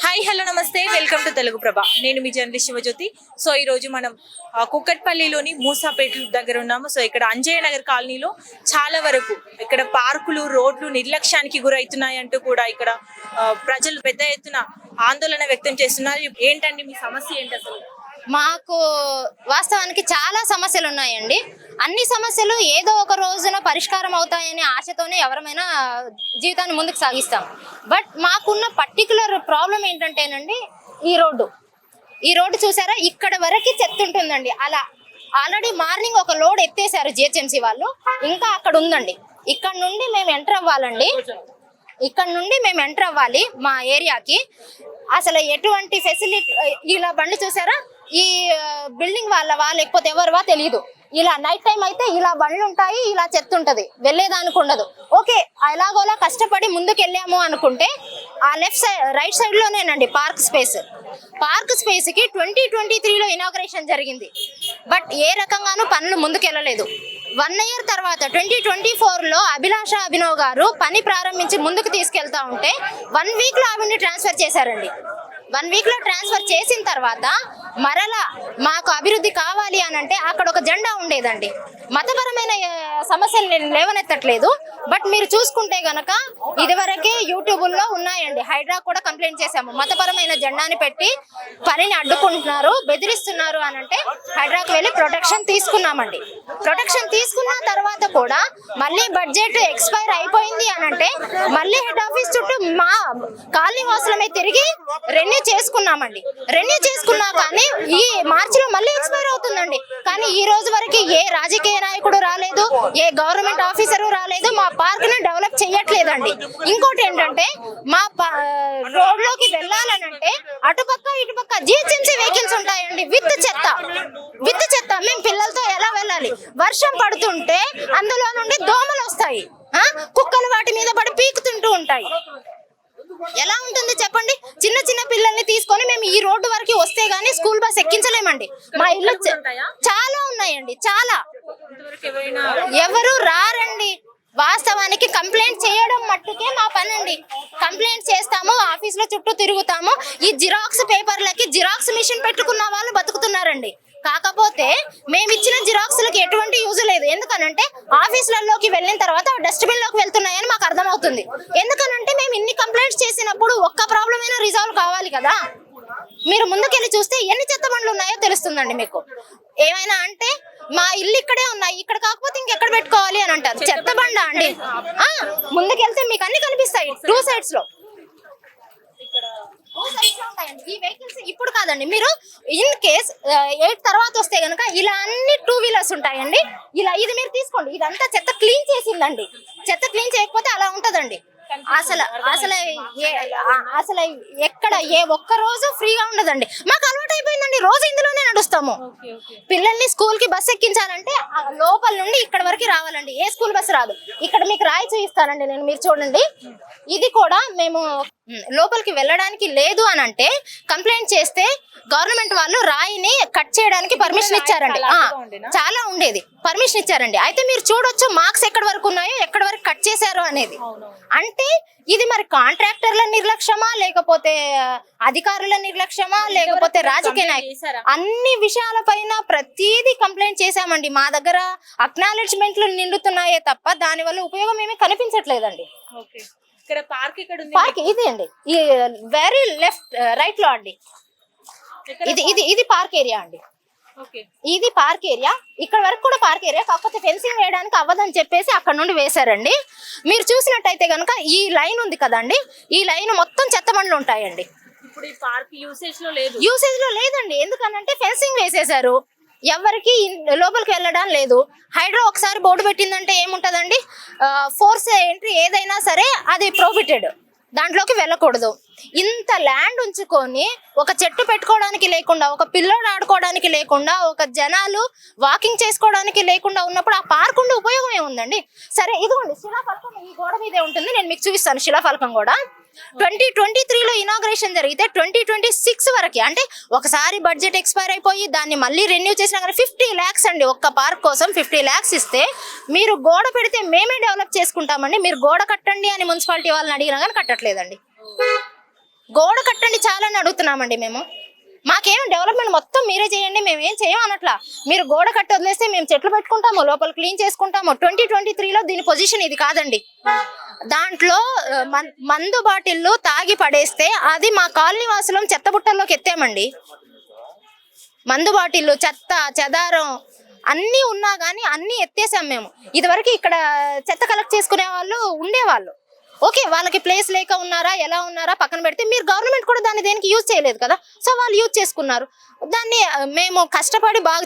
Hi hello నమస్తే welcome to Telugu ప్రభ. నేను మీ journalist Shivajyothi. So ఈ రోజు మనం కుక్కట్పల్లిలోని మూసాపేట దగ్గర ఉన్నాము. సో ఇక్కడ అంజయ్య నగర్ కాలనీలో చాలా వరకు ఇక్కడ పార్కులు రోడ్లు నిర్లక్ష్యానికి గురవుతున్నాయి అంటూ కూడా ఇక్కడ ప్రజలు పెద్ద ఎత్తున ఆందోళన వ్యక్తం చేస్తున్నారు. ఏంటండి మీ సమస్య ఏంటి? అసలు మాకు వాస్తవానికి చాలా సమస్యలు ఉన్నాయండి. అన్ని సమస్యలు ఏదో ఒక రోజున పరిష్కారం అవుతాయనే ఆశతోనే ఎవరమైనా జీవితాన్ని ముందుకు సాగిస్తాం. బట్ మాకున్న పర్టికులర్ ప్రాబ్లం ఏంటంటేనండి ఈ రోడ్డు చూసారా, ఇక్కడ వరకు చెత్త ఉంటుందండి. అలా ఆల్రెడీ మార్నింగ్ ఒక లోడ్ ఎత్తేసారు జిహెచ్ఎంసీ వాళ్ళు, ఇంకా అక్కడ ఉందండి. ఇక్కడ నుండి మేము ఎంటర్ అవ్వాలి మా ఏరియాకి. అసలు ఎటువంటి ఫెసిలిటీ, ఇలా బండి చూసారా, ఈ బిల్డింగ్ వాళ్ళవా లేకపోతే ఎవరివా తెలియదు. ఇలా నైట్ టైం అయితే ఇలా బండ్లు ఉంటాయి, ఇలా చెత్త ఉంటది, వెళ్ళేదానికి ఉండదు. ఓకే, ఎలాగోలా కష్టపడి ముందుకు వెళ్ళాము అనుకుంటే ఆ రైట్ సైడ్ లోనేనండి పార్క్ స్పేస్ కి 2023లో ఇనాగ్రేషన్ జరిగింది. బట్ ఏ రకంగానూ పనులు ముందుకెళ్ళలేదు. 1 year తర్వాత 2024లో అభిలాష అభినవ్ గారు పని ప్రారంభించి ముందుకు తీసుకెళ్తా ఉంటే 1 week లో ఆవిడ్ని ట్రాన్స్ఫర్ చేశారండి. 1 week లో ట్రాన్స్ఫర్ చేసిన తర్వాత మరలా మాకు అభివృద్ధి కావాలి అని అంటే అక్కడ ఒక జెండా ఉండేదండి. మతపరమైన సమస్యలు నేను లేవనెత్తట్లేదు, బట్ మీరు చూసుకుంటే గనక ఇదివరకే యూట్యూబ్లో ఉన్నాయండి. హైడ్రా కూడా కంప్లైంట్ చేశాము, మతపరమైన జెండాని పెట్టి పనిని అడ్డుకుంటున్నారు, బెదిరిస్తున్నారు అని అంటే హైడ్రాకి వెళ్ళి ప్రొటెక్షన్ తీసుకున్నామండి. ప్రొటెక్షన్ తీసుకున్న తర్వాత కూడా మళ్ళీ బడ్జెట్ ఎక్స్పైర్ అయిపోయింది అని అంటే మళ్ళీ హెడ్ ఆఫీస్ చుట్టూ మా కాలనీ వాసులమే తిరిగి రెన్యూ చేసుకున్నామండి. రెన్యూ చేసుకున్నా కానీ ఈ మార్చిలో మళ్ళీ ఎక్స్పైర్ అవుతుందండి. కానీ ఈ రోజు వరకు ఏ రాజకీయ నాయకుడు రాలేదు, ఏ గవర్నమెంట్ ఆఫీసరు రాలేదు, మా పార్క్ ని డెవలప్ చేయట్లేదండి. ఇంకోటి ఏంటంటే మా రోడ్లోకి వెళ్ళాలనంటే అటుపక్క ఇటుపక్క జిహెచ్ఎంసీ వెహికల్స్ ఉంటాయండి విత్ చెత్త. మేము పిల్లలతో ఎలా వెళ్ళాలి? వర్షం పడుతుంటే అందులో నుండి దోమలు వస్తాయి, కుక్కలు వాటి మీద పడి పీకుతుంటూ ఉంటాయి. ఎలా ఉంటుంది చెప్పండి? చిన్న పిల్లల్ని తీసుకొని మేము ఈ రోడ్డు వరకు వస్తే గానీ స్కూల్ బస్ ఎక్కించలేమండి. మా ఇల్లు చాలా ఉన్నాయండి, చాలా. ఎవరు రారండి. వాస్తవానికి కంప్లైంట్ చేయడం మట్టుకే మా పని అండి. కంప్లైంట్ చేస్తాము, ఆఫీస్ లో చుట్టూ తిరుగుతాము. ఈ జిరాక్స్ పేపర్లకి జిరాక్స్ మిషన్ పెట్టుకున్న వాళ్ళు బతుకుతున్నారండి. కాకపోతే మేము ఇచ్చిన జిరాక్స్లకి ఎటువంటి యూజ్ లేదు. ఎందుకనంటే ఆఫీసులలోకి వెళ్ళిన తర్వాత డస్ట్బిన్ లోకి వెళ్తున్నాయని మాకు అర్థమవుతుంది. ఎందుకనంటే మేము ఇన్ని కంప్లైంట్స్ చేసినప్పుడు ఒక్క ప్రాబ్లం అయినా రిజాల్వ్ కావాలి కదా. మీరు ముందుకెళ్ళి చూస్తే ఎన్ని చెత్త బండ్లు ఉన్నాయో తెలుస్తుందండి మీకు. ఏమైనా అంటే మా ఇల్లు ఇక్కడే ఉన్నాయి, ఇక్కడ కాకపోతే ఇంకెక్కడ పెట్టుకోవాలి అని అంటారు. చెత్త బండ అండి. ముందుకెళ్తే మీకు అన్ని కనిపిస్తాయి 2 sides లో. ఈ వెహికల్స్ ఇప్పుడు కాదండి, మీరు ఇన్ కేస్ 8 తర్వాత వస్తే గనక ఇలా అన్ని 2 wheelers ఉంటాయండి. ఇలా ఇది మీరు తీసుకోండి, ఇదంతా చెత్త క్లీన్ చేసిందండి. చెత్త క్లీన్ చేయకపోతే అలా ఉంటదండి. అసలు ఎక్కడ ఏ ఒక్క రోజు ఫ్రీగా ఉండదండి. మాకు అలవాటు అయిపోయిందండి, రోజు ఇందులోనే నడుస్తాము. పిల్లల్ని స్కూల్ కి బస్ ఎక్కించాలంటే లోపల నుండి ఇక్కడ వరకు రావాలండి. ఏ స్కూల్ బస్ రాదు. ఇక్కడ మీకు రాయి చూపిస్తానండి నేను, మీరు చూడండి. ఇది కూడా మేము లోపలికి వెళ్ళడానికి లేదు అని అంటే కంప్లైంట్ చేస్తే గవర్నమెంట్ వాళ్ళు రాయిని కట్ చేయడానికి పర్మిషన్ ఇచ్చారండి. చాలా ఉండేది, పర్మిషన్ ఇచ్చారండి. అయితే మీరు చూడొచ్చు మార్క్స్ ఎక్కడి వరకు ఉన్నాయో, ఎక్కడి వరకు కట్ చేశారు అనేది. అంటే ఇది మరి కాంట్రాక్టర్ల నిర్లక్ష్యమా, లేకపోతే అధికారుల నిర్లక్ష్యమా, లేకపోతే రాజకీయ నాయకులు, అన్ని విషయాలపైన ప్రతిదీ కంప్లైంట్ చేశామండి. మా దగ్గర అక్నాలెడ్జ్మెంట్లు నిండుతున్నాయే తప్ప దాని వల్ల ఉపయోగం ఏమీ కనిపించట్లేదండి. పార్క్ ఇది అండి, ఈ వెరీ రైట్ లో అండి. ఇది పార్క్ ఏరియా అండి. ఇది పార్క్ ఏరియా, ఇక్కడ వరకు కూడా పార్క్ ఏరియా. కాకపోతే ఫెన్సింగ్ వేయడానికి అవ్వదని చెప్పేసి అక్కడ నుండి వేశారండి. మీరు చూసినట్టయితే కనుక ఈ లైన్ ఉంది కదండి, ఈ లైన్ మొత్తం చెత్త బండ్లు ఉంటాయండి. ఇప్పుడు ఈ పార్క్ యూసేజ్ లో లేదండి. ఎందుకనంటే ఫెన్సింగ్ వేసేసారు, ఎవరికి లోపలికి వెళ్ళడం లేదు. హైడ్రో ఒకసారి బోర్డు పెట్టిందంటే ఏముంటదండి, ఫోర్స్ ఎంట్రీ ఏదైనా సరే అది ప్రొహిబిటెడ్, దాంట్లోకి వెళ్ళకూడదు. ఇంత ల్యాండ్ ఉంచుకొని ఒక చెట్టు పెట్టుకోవడానికి లేకుండా, ఒక పిల్లోడు ఆడుకోవడానికి లేకుండా, ఒక జనాలు వాకింగ్ చేసుకోవడానికి లేకుండా ఉన్నప్పుడు ఆ పార్క్ ఉండే ఉపయోగం ఏముందండి? సరే ఇదిగోండి శిలాఫలకం ఈ గోడ మీదే ఉంటుంది, నేను మీకు చూపిస్తాను. శిలాఫలకం కూడా 2023లో ఇనాగ్రేషన్ జరిగితే 2026 వరకు, అంటే ఒకసారి బడ్జెట్ ఎక్స్పైర్ అయిపోయి దాన్ని మళ్ళీ రెన్యూ చేసినా కానీ 50 lakhs అండి. ఒక్క పార్క్ కోసం 50 lakhs ఇస్తే మీరు గోడ పెడితే మేమే డెవలప్ చేసుకుంటామండి, మీరు గోడ కట్టండి అని మున్సిపాలిటీ వాళ్ళని అడిగినా కానీ కట్టట్లేదండి. గోడ కట్టండి చాలా చేయాలని అడుగుతున్నామండి మేము. మాకేం డెవలప్మెంట్ మొత్తం మీరే చేయండి, మేము ఏం చేయం అనట్లా. మీరు గోడ కట్టి వదిలేస్తే మేము చెట్లు పెట్టుకుంటాము, లోపల క్లీన్ చేసుకుంటాము. 2023లో దీని పొజిషన్ ఇది కాదండి. దాంట్లో మందు బాటిల్లు తాగి పడేస్తే అది మా కాలనీ వాసులం చెత్తబుట్టల్లోకి ఎత్తామండి. మందు బాటిల్లు, చెత్త చెదారం అన్నీ ఉన్నా కానీ అన్నీ ఎత్తేసాం మేము. ఇదివరకు ఇక్కడ చెత్త కలెక్ట్ చేసుకునే వాళ్ళు ఉండేవాళ్ళు. ఓకే, వాళ్ళకి ప్లేస్ లేక ఉన్నారా ఎలా ఉన్నారా పక్కన పెడితే, మీరు గవర్నమెంట్ కూడా దాన్ని దేనికి యూజ్ చేయలేదు కదా. సో వాళ్ళు యూజ్ చేసుకున్నారు దాన్ని. మేము కష్టపడి బాగా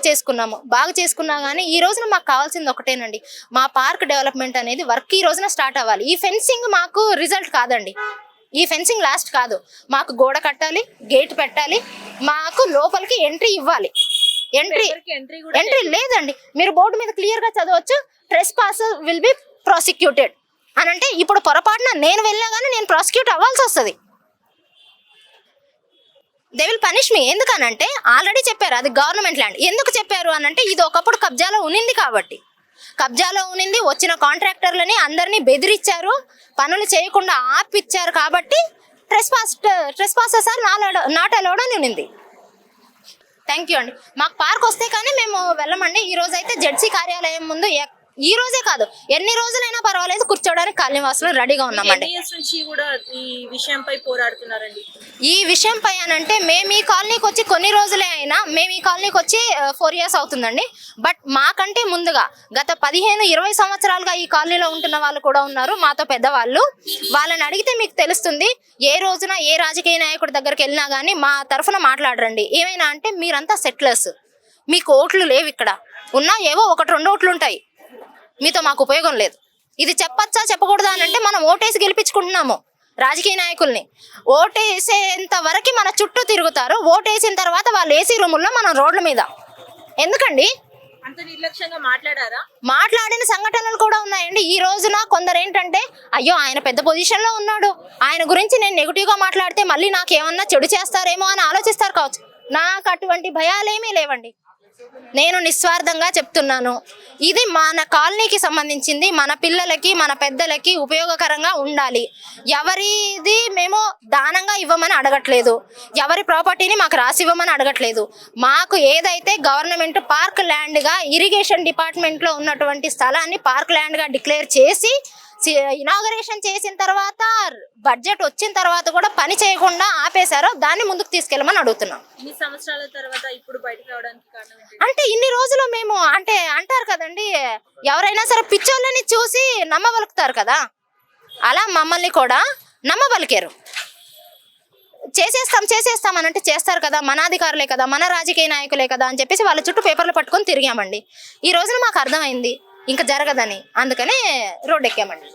చేసుకున్నా కానీ ఈ రోజున మాకు కావాల్సింది ఒకటేనండి, మా పార్క్ డెవలప్మెంట్ అనేది వర్క్ ఈ రోజున స్టార్ట్ అవ్వాలి. ఈ ఫెన్సింగ్ మాకు రిజల్ట్ కాదండి, ఈ ఫెన్సింగ్ లాస్ట్ కాదు. మాకు గోడ కట్టాలి, గేట్ పెట్టాలి, మాకు లోపలికి ఎంట్రీ ఇవ్వాలి. ఎంట్రీ లేదండి. మీరు బోర్డు మీద క్లియర్ గా చదవచ్చు, ట్రెస్పాస్ విల్ బి ప్రాసిక్యూటెడ్ అని. అంటే ఇప్పుడు పొరపాటున నేను వెళ్ళా కానీ నేను ప్రాసిక్యూట్ అవ్వాల్సి వస్తుంది. దే విల్ పనిష్ మీ. ఎందుకనంటే ఆల్రెడీ చెప్పారు అది గవర్నమెంట్ ల్యాండ్. ఎందుకు చెప్పారు అనంటే ఇది ఒకప్పుడు కబ్జాలో ఉనింది కాబట్టి. కబ్జాలో ఉనింది, వచ్చిన కాంట్రాక్టర్లని అందరినీ బెదిరించారు, పనులు చేయకుండా ఆపిచ్చారు కాబట్టి ట్రెస్పాసెస్ ఆర్ నాట్ అలౌడ్ అని ఉనింది. థ్యాంక్ యూ అండి. మాకు పార్క్ వస్తే కానీ మేము వెళ్ళమండి. ఈ రోజు అయితే జెడ్సీ కార్యాలయం ముందు ఈ రోజే కాదు ఎన్ని రోజులైనా పర్వాలేదు కూర్చోడానికి కాలనీవాసులు రెడీగా ఉన్నామండి. ఈ విషయంపై పోరాడుతున్నారండి. ఈ విషయంపై అనంటే మేము ఈ కాలనీకి వచ్చి కొన్ని రోజులే అయినా, మేము ఈ కాలనీకి వచ్చి 4 years అవుతుందండి. బట్ మాకంటే ముందుగా గత 15-20 సంవత్సరాలుగా ఈ కాలనీలో ఉంటున్న వాళ్ళు కూడా ఉన్నారు మాతో పెద్దవాళ్ళు. వాళ్ళని అడిగితే మీకు తెలుస్తుంది. ఏ రోజున ఏ రాజకీయ నాయకుడి దగ్గరికి వెళ్ళినా కానీ మా తరఫున మాట్లాడరండి. ఏమైనా అంటే మీరంతా సెటిలర్స్, మీకు ఓట్లు లేవు, ఇక్కడ ఉన్నా ఏవో 1-2 ఓట్లు ఉంటాయి, మీతో మాకు ఉపయోగం లేదు. ఇది చెప్పచ్చా చెప్పకూడదా అని అంటే మనం ఓటేసి గెలిపించుకుంటున్నాము రాజకీయ నాయకుల్ని. ఓటేసేంత వరకు మన చుట్టూ తిరుగుతారు, ఓటేసిన తర్వాత వాళ్ళు ఏసీ రూముల్లో మనం రోడ్ల మీద. ఎందుకండి అంత నిర్లక్ష్యంగా మాట్లాడారా? మాట్లాడిన సంఘటనలు కూడా ఉన్నాయండి. ఈ రోజున కొందరు ఏంటంటే అయ్యో ఆయన పెద్ద పొజిషన్ లో ఉన్నాడు, ఆయన గురించి నేను నెగిటివ్ గా మాట్లాడితే మళ్ళీ నాకు ఏమన్నా చెడు చేస్తారేమో అని ఆలోచిస్తారు కావచ్చు. నాకు అటువంటి భయాలేమీ లేవండి. నేను నిస్వార్థంగా చెప్తున్నాను, ఇది మన కాలనీకి సంబంధించింది, మన పిల్లలకి మన పెద్దలకి ఉపయోగకరంగా ఉండాలి. ఎవరిది మేము దానంగా ఇవ్వమని అడగట్లేదు, ఎవరి ప్రాపర్టీని మాకు రాసి ఇవ్వమని అడగట్లేదు. మాకు ఏదైతే గవర్నమెంట్ పార్క్ ల్యాండ్గా ఇరిగేషన్ డిపార్ట్మెంట్లో ఉన్నటువంటి స్థలాన్ని పార్క్ ల్యాండ్గా డిక్లేర్ చేసి ఇనాగరేషన్ చేసిన తర్వాత బడ్జెట్ వచ్చిన తర్వాత కూడా పని చేయకుండా ఆపేశారో దాన్ని ముందుకు తీసుకెళ్ళమని అడుగుతున్నాం. ఇన్ని సంవత్సరాల తర్వాత ఇప్పుడు బయటకు రావడానికి కారణం ఏంటి? అంటే ఇన్ని రోజులు మేము అంటే అంటారు కదండి, ఎవరైనా సరే పిచ్చోళ్ళని చూసి నమ్మబలుకుతారు కదా, అలా మమ్మల్ని కూడా నమ్మబలికారు. చేసేస్తాం అని అంటే చేస్తారు కదా, మన అధికారులే కదా, మన రాజకీయ నాయకులే కదా అని చెప్పేసి వాళ్ళ చుట్టూ పేపర్లు పట్టుకొని తిరిగామండి. ఈ రోజున మాకు అర్థమైంది ఇంకా జరగదని, అందుకనే రోడ్డు ఎక్కామండి.